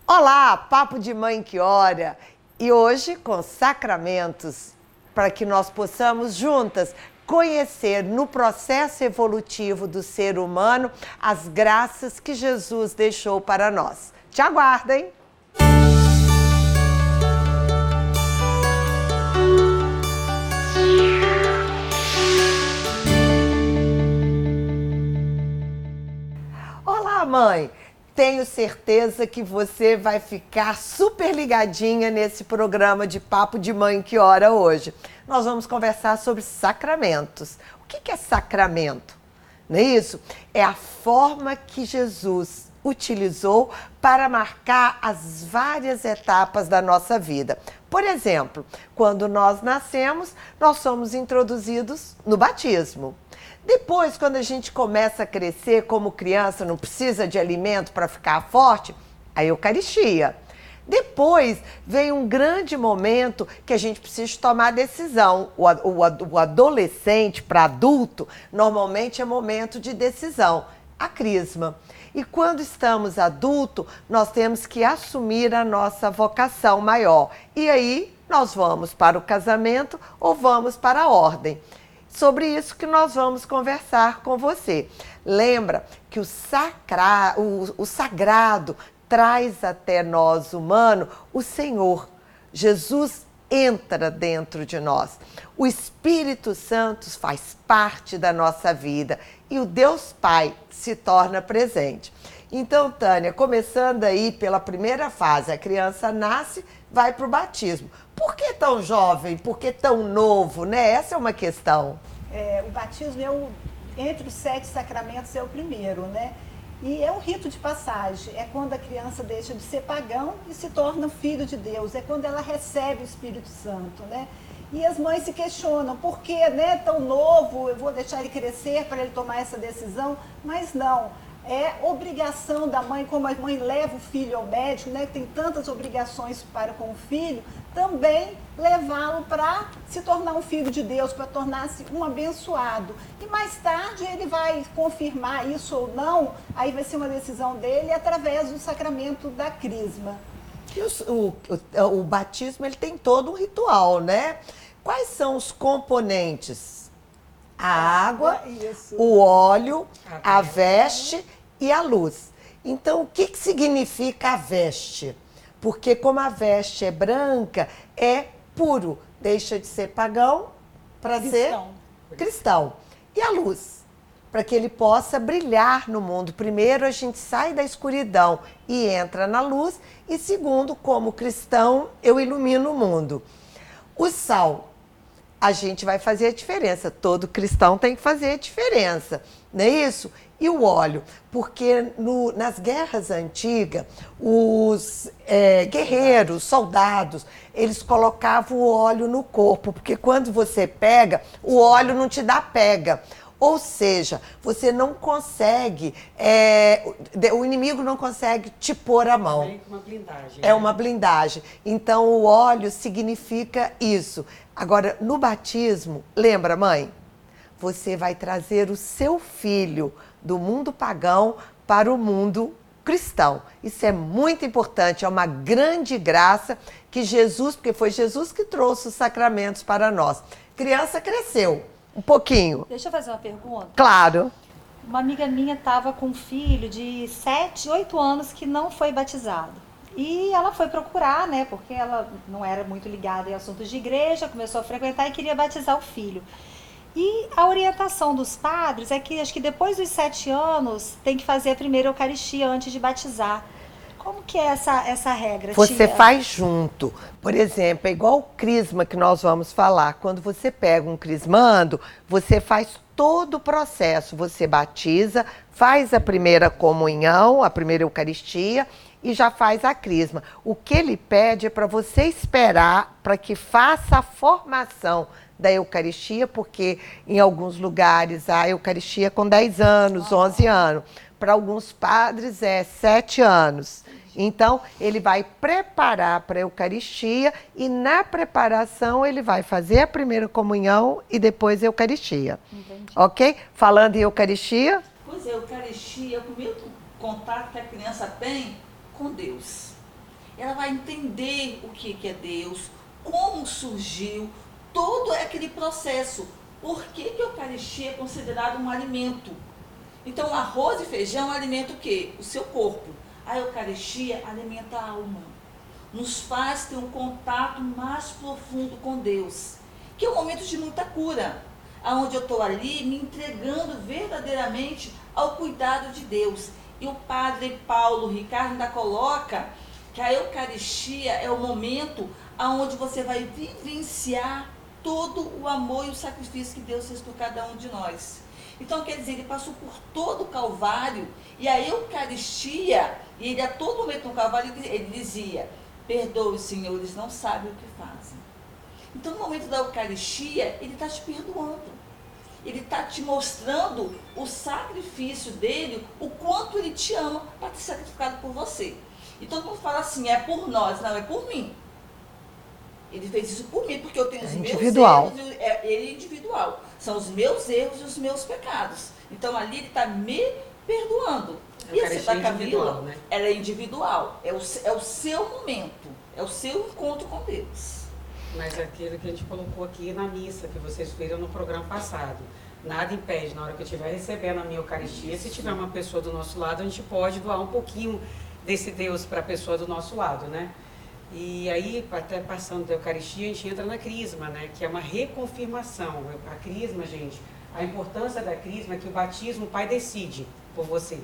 Olá, Papo de Mãe que Ora! E hoje com sacramentos, para que nós possamos juntas conhecer no processo evolutivo do ser humano as graças que Jesus deixou para nós. Te aguardem! Olá, mãe! Tenho certeza que você vai ficar super ligadinha nesse programa de Papo de Mãe que Ora hoje. Nós vamos conversar sobre sacramentos. O que é sacramento? Não é isso? É a forma que Jesus utilizou para marcar as várias etapas da nossa vida. Por exemplo, quando nós nascemos, nós somos introduzidos no batismo. Depois, quando a gente começa a crescer como criança, não precisa de alimento para ficar forte, a Eucaristia. Depois vem um grande momento que a gente precisa tomar decisão. O adolescente para adulto, normalmente é momento de decisão, a crisma. E quando estamos adultos, nós temos que assumir a nossa vocação maior. E aí, nós vamos para o casamento ou vamos para a ordem. Sobre isso que nós vamos conversar com você. Lembra que o sagrado traz até nós, humano, o Senhor. Jesus entra dentro de nós. O Espírito Santo faz parte da nossa vida e o Deus Pai se torna presente. Então, Tânia, começando aí pela primeira fase, a criança nasce, vai para o batismo. Por que tão jovem? Por que tão novo, né? Essa é uma questão. O batismo entre os 7 sacramentos é o primeiro, né? E é um rito de passagem, é quando a criança deixa de ser pagão e se torna filho de Deus, é quando ela recebe o Espírito Santo, né? E as mães se questionam, por que, né, tão novo, eu vou deixar ele crescer para ele tomar essa decisão? Mas não, é obrigação da mãe, como a mãe leva o filho ao médico, né, que tem tantas obrigações para com o filho, também levá-lo para se tornar um filho de Deus, para tornar-se um abençoado. E mais tarde ele vai confirmar isso ou não, aí vai ser uma decisão dele através do sacramento da crisma. E o batismo ele tem todo um ritual, né? Quais são os componentes? A água, o óleo, a veste e a luz. Então, o que significa a veste? Porque como a veste é branca, é puro. Deixa de ser pagão para ser cristão. E a luz? Para que ele possa brilhar no mundo. Primeiro, a gente sai da escuridão e entra na luz. E segundo, como cristão, eu ilumino o mundo. O sal, a gente vai fazer a diferença. Todo cristão tem que fazer a diferença, não é isso? E o óleo, porque nas guerras antigas, os guerreiros, soldados, eles colocavam o óleo no corpo, porque quando você pega, o óleo não te dá pega. Ou seja, você não consegue, o inimigo não consegue te pôr a mão. É uma blindagem. É uma blindagem. Então, o óleo significa isso. Agora, no batismo, lembra, mãe? Você vai trazer o seu filho do mundo pagão para o mundo cristão. Isso é muito importante, é uma grande graça que Jesus, porque foi Jesus que trouxe os sacramentos para nós. Criança cresceu um pouquinho. Deixa eu fazer uma pergunta. Claro. Uma amiga minha estava com um filho de 7, 8 anos que não foi batizado. E ela foi procurar, né, porque ela não era muito ligada em assuntos de igreja, começou a frequentar e queria batizar o filho. E a orientação dos padres é que acho que depois dos 7 anos tem que fazer a primeira Eucaristia antes de batizar. Como que é essa regra, Você tia? faz junto. Por exemplo, é igual o crisma que nós vamos falar. Quando você pega um crismando, você faz todo o processo. Você batiza, faz a primeira comunhão, a primeira Eucaristia e já faz a crisma. O que ele pede é para você esperar para que faça a formação da Eucaristia, porque em alguns lugares a Eucaristia é com 10 anos, 11 anos. Para alguns padres é 7 anos. Então, ele vai preparar para a Eucaristia e na preparação ele vai fazer a primeira comunhão e depois a Eucaristia. Entendi. Ok? Falando em Eucaristia? Pois é, a Eucaristia é o primeiro contato que a criança tem com Deus. ela vai entender o que é Deus, como surgiu, todo aquele processo. Por que que a Eucaristia é considerado um alimento? Então, arroz e feijão alimenta o quê? O seu corpo. A Eucaristia alimenta a alma. Nos faz ter um contato mais profundo com Deus, que é um momento de muita cura, onde eu estou ali me entregando verdadeiramente ao cuidado de Deus. E o padre Paulo Ricardo ainda coloca que a Eucaristia é o momento onde você vai vivenciar todo o amor e o sacrifício que Deus fez por cada um de nós. Então, quer dizer, ele passou por todo o Calvário, e a Eucaristia, e ele a todo momento no Calvário, ele dizia: perdoe, Senhor, eles não sabem o que fazem. Então, no momento da Eucaristia, ele está te perdoando. Ele está te mostrando o sacrifício dele, o quanto ele te ama para ter sacrificado por você. E todo mundo fala assim, é por nós, não, é por mim. Ele fez isso por mim, porque eu tenho os meus erros, ele é individual. São os meus erros e os meus pecados. Então ali ele está me perdoando. E a Santa Camila, né? Ela é individual, é o seu momento, é o seu encontro com Deus. Mas aquilo que a gente colocou aqui na missa, que vocês viram no programa passado, nada impede, na hora que eu estiver recebendo a minha Eucaristia, se tiver uma pessoa do nosso lado, a gente pode doar um pouquinho desse Deus para a pessoa do nosso lado, né? E aí, até passando da Eucaristia, a gente entra na Crisma, né? Que é uma reconfirmação. A Crisma, gente, a importância da Crisma é que o batismo o Pai decide por você.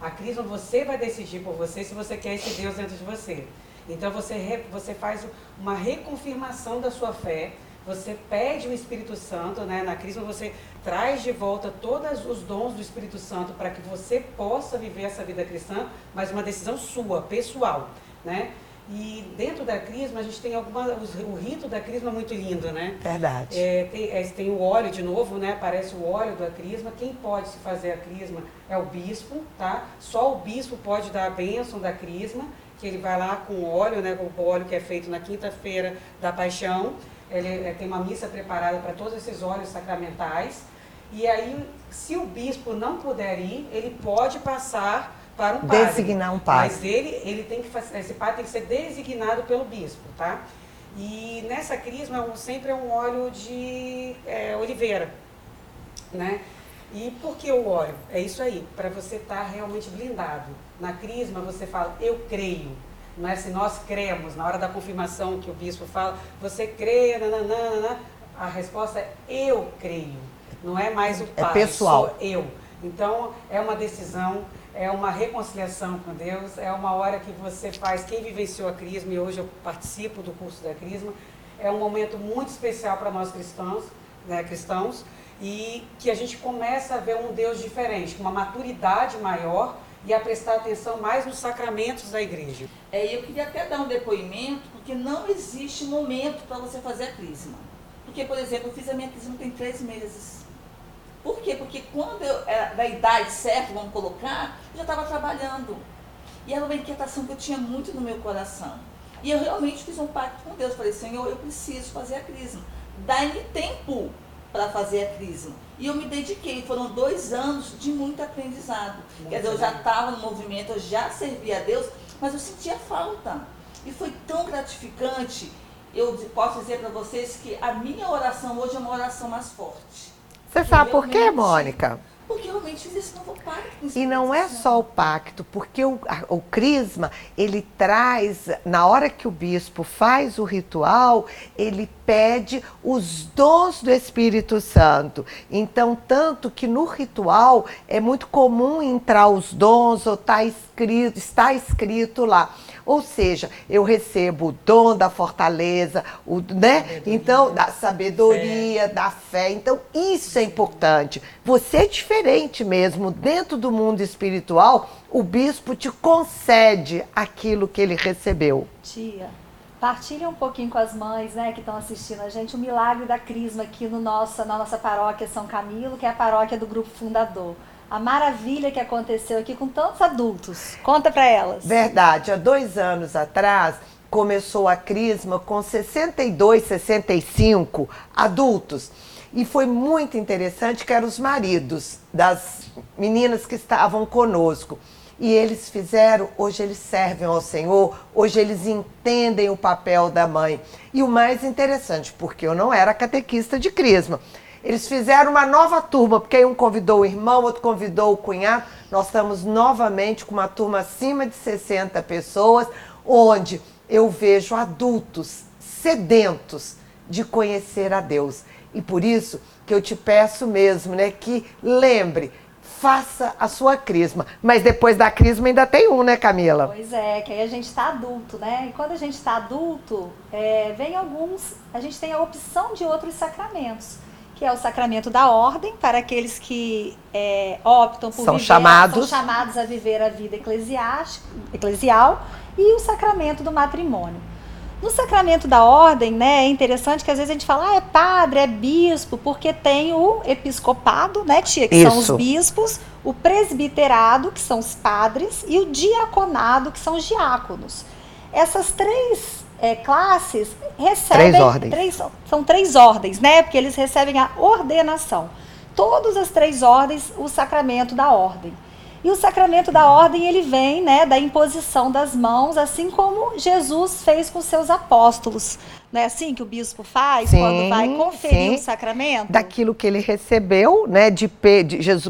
A Crisma você vai decidir por você se você quer esse Deus dentro de você. Então você faz uma reconfirmação da sua fé, você pede o Espírito Santo, né? Na Crisma você traz de volta todos os dons do Espírito Santo para que você possa viver essa vida cristã, mas uma decisão sua, pessoal, né? E dentro da Crisma a gente tem o rito da Crisma é muito lindo, né? Verdade. Tem o óleo de novo, né? Aparece o óleo da Crisma. Quem pode se fazer a Crisma é o bispo, tá? Só o bispo pode dar a bênção da Crisma, que ele vai lá com óleo, né? O óleo que é feito na quinta-feira da Paixão. Ele tem uma missa preparada para todos esses óleos sacramentais. E aí, se o bispo não puder ir, ele pode passar para um padre. Designar um padre. Mas ele tem que fazer, esse padre tem que ser designado pelo bispo, tá? E nessa Crisma sempre é um óleo de oliveira, né? E por que o óleo? É isso aí, para você estar realmente blindado. Na Crisma você fala, eu creio. Não é assim, nós cremos. Na hora da confirmação que o bispo fala, você crê, nananana. A resposta é, eu creio. Não é mais o pai, é pessoal. Sou eu. Então, é uma decisão, é uma reconciliação com Deus, é uma hora que você faz, quem vivenciou a Crisma, e hoje eu participo do curso da Crisma, é um momento muito especial para nós cristãos, né, e que a gente começa a ver um Deus diferente, com uma maturidade maior e a prestar atenção mais nos sacramentos da igreja. Eu queria até dar um depoimento, porque não existe momento para você fazer a Crisma. Porque, por exemplo, eu fiz a minha Crisma tem 3 meses. Por quê? Porque quando eu era da idade certa, vamos colocar, eu já estava trabalhando. E era uma inquietação que eu tinha muito no meu coração. E eu realmente fiz um pacto com Deus. Falei, Senhor, eu preciso fazer a Crisma. Dá-me tempo para fazer a Crisma. E eu me dediquei. Foram 2 anos de muito aprendizado. Quer dizer, eu já estava no movimento, eu já servia a Deus, mas eu sentia falta. E foi tão gratificante. Eu posso dizer para vocês que a minha oração hoje é uma oração mais forte. Você sabe por quê, Mônica? Porque eu realmente fiz esse novo pacto. E não é só o pacto, porque o Crisma, ele traz, na hora que o bispo faz o ritual, ele pede os dons do Espírito Santo. Então, tanto que no ritual é muito comum entrar os dons, ou está escrito lá. Ou seja, eu recebo o dom da fortaleza, né? Então, da sabedoria, da fé. Então, isso é importante. Você é diferente mesmo. Dentro do mundo espiritual, o bispo te concede aquilo que ele recebeu. Tia, partilha um pouquinho com as mães, né, que estão assistindo a gente, o milagre da Crisma aqui na nossa paróquia São Camilo, que é a paróquia do Grupo Fundador. A maravilha que aconteceu aqui com tantos adultos. Conta para elas. Verdade. Há 2 anos atrás, começou a Crisma com 62, 65 adultos. E foi muito interessante que eram os maridos das meninas que estavam conosco. E eles fizeram, hoje eles servem ao Senhor, hoje eles entendem o papel da mãe. E o mais interessante, porque eu não era catequista de Crisma, eles fizeram uma nova turma, porque um convidou o irmão, outro convidou o cunhado. Nós estamos novamente com uma turma acima de 60 pessoas, onde eu vejo adultos sedentos de conhecer a Deus. E por isso que eu te peço mesmo, né, que lembre, faça a sua crisma. Mas depois da crisma ainda tem um, né, Camila? Pois é, que aí a gente está adulto, né? E quando a gente está adulto, vem a gente tem a opção de outros sacramentos, que é o sacramento da ordem, para aqueles que optam por são são chamados a viver a vida eclesial, e o sacramento do matrimônio. No sacramento da ordem, né, é interessante que às vezes a gente fala, é padre, é bispo, porque tem o episcopado, né, tia, que são os bispos, o presbiterado, que são os padres, e o diaconado, que são os diáconos. Essas três classes recebem... São três ordens, né, porque eles recebem a ordenação. Todas as três ordens, o sacramento da ordem. E o sacramento da ordem, ele vem, né, da imposição das mãos, assim como Jesus fez com seus apóstolos. Não é assim que o bispo faz, quando vai conferir o sacramento? Daquilo que ele recebeu, né,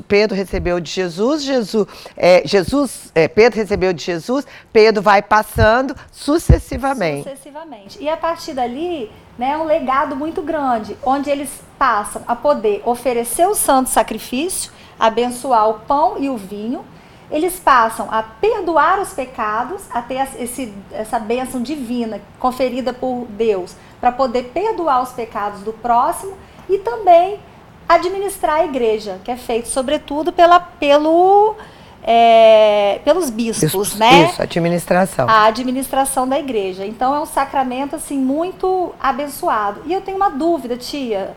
Pedro recebeu de Jesus, Pedro recebeu de Jesus, Pedro vai passando sucessivamente. E a partir dali, né, um legado muito grande, onde eles passam a poder oferecer o santo sacrifício, abençoar o pão e o vinho, eles passam a perdoar os pecados, a ter essa bênção divina conferida por Deus, para poder perdoar os pecados do próximo e também administrar a igreja, que é feito sobretudo pelos bispos, né? Isso, administração. A administração da igreja. Então é um sacramento assim muito abençoado. E eu tenho uma dúvida, tia,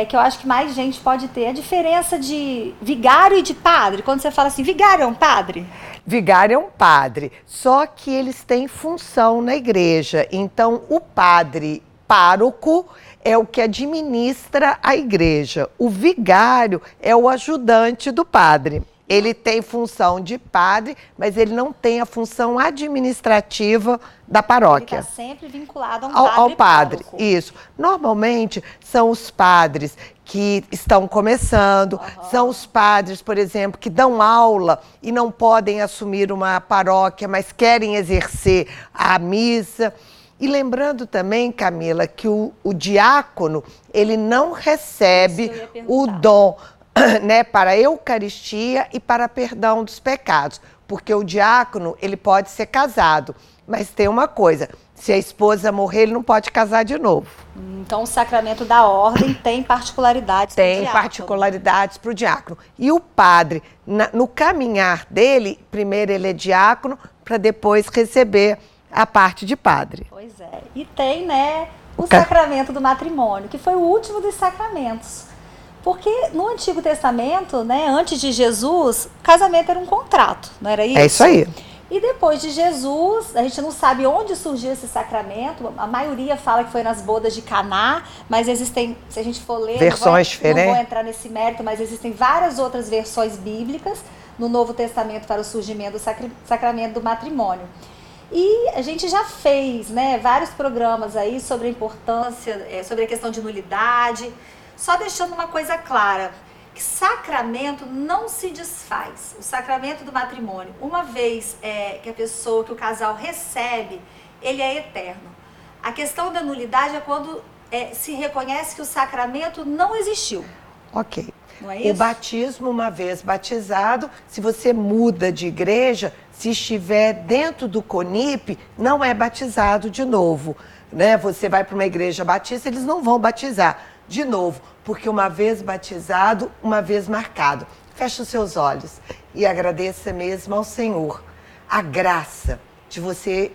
que eu acho que mais gente pode ter, a diferença de vigário e de padre. Quando você fala assim, vigário é um padre? Vigário é um padre, só que eles têm função na igreja. Então, o padre pároco é o que administra a igreja. O vigário é o ajudante do padre. Ele tem função de padre, mas ele não tem a função administrativa da paróquia. Ele está sempre vinculado ao padre. Isso. Normalmente são os padres que estão começando, são os padres, por exemplo, que dão aula e não podem assumir uma paróquia, mas querem exercer a missa. E lembrando também, Camila, que o diácono, ele não recebe o dom, né, para a Eucaristia e para perdão dos pecados, porque o diácono, ele pode ser casado, mas tem uma coisa, se a esposa morrer, ele não pode casar de novo. Então o sacramento da ordem tem particularidades para o diácono. Tem particularidades para o diácono. E o padre, no caminhar dele, primeiro ele é diácono, para depois receber a parte de padre. Pois é. E tem, né, o sacramento do matrimônio, que foi o último dos sacramentos. Porque no Antigo Testamento, né, antes de Jesus, o casamento era um contrato, não era isso? É isso aí. E depois de Jesus, a gente não sabe onde surgiu esse sacramento, a maioria fala que foi nas bodas de Caná, mas existem, se a gente for ler, versões diferentes. Não vou entrar nesse mérito, mas existem várias outras versões bíblicas no Novo Testamento para o surgimento do sacramento do matrimônio. E a gente já fez, né, vários programas aí sobre a importância, sobre a questão de nulidade. Só deixando uma coisa clara, que sacramento não se desfaz. O sacramento do matrimônio, uma vez que o casal recebe, ele é eterno. A questão da nulidade é quando se reconhece que o sacramento não existiu. Ok. Não é isso? O batismo, uma vez batizado, se você muda de igreja, se estiver dentro do CONIP, não é batizado de novo, né? Você vai para uma igreja batista, eles não vão batizar de novo, porque uma vez batizado, uma vez marcado. Feche os seus olhos e agradeça mesmo ao Senhor a graça de você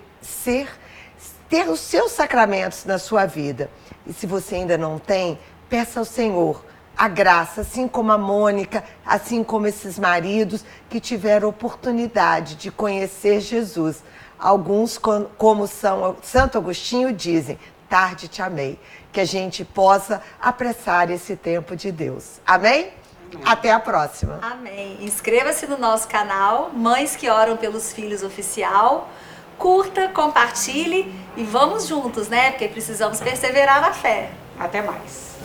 ter os seus sacramentos na sua vida. E se você ainda não tem, peça ao Senhor a graça, assim como a Mônica, assim como esses maridos que tiveram oportunidade de conhecer Jesus. Alguns, como Santo Agostinho, dizem, tarde te amei. Que a gente possa apressar esse tempo de Deus. Amém? Até a próxima. Amém. Inscreva-se no nosso canal, Mães que Oram pelos Filhos Oficial. Curta, compartilhe e vamos juntos, né? Porque precisamos perseverar na fé. Até mais.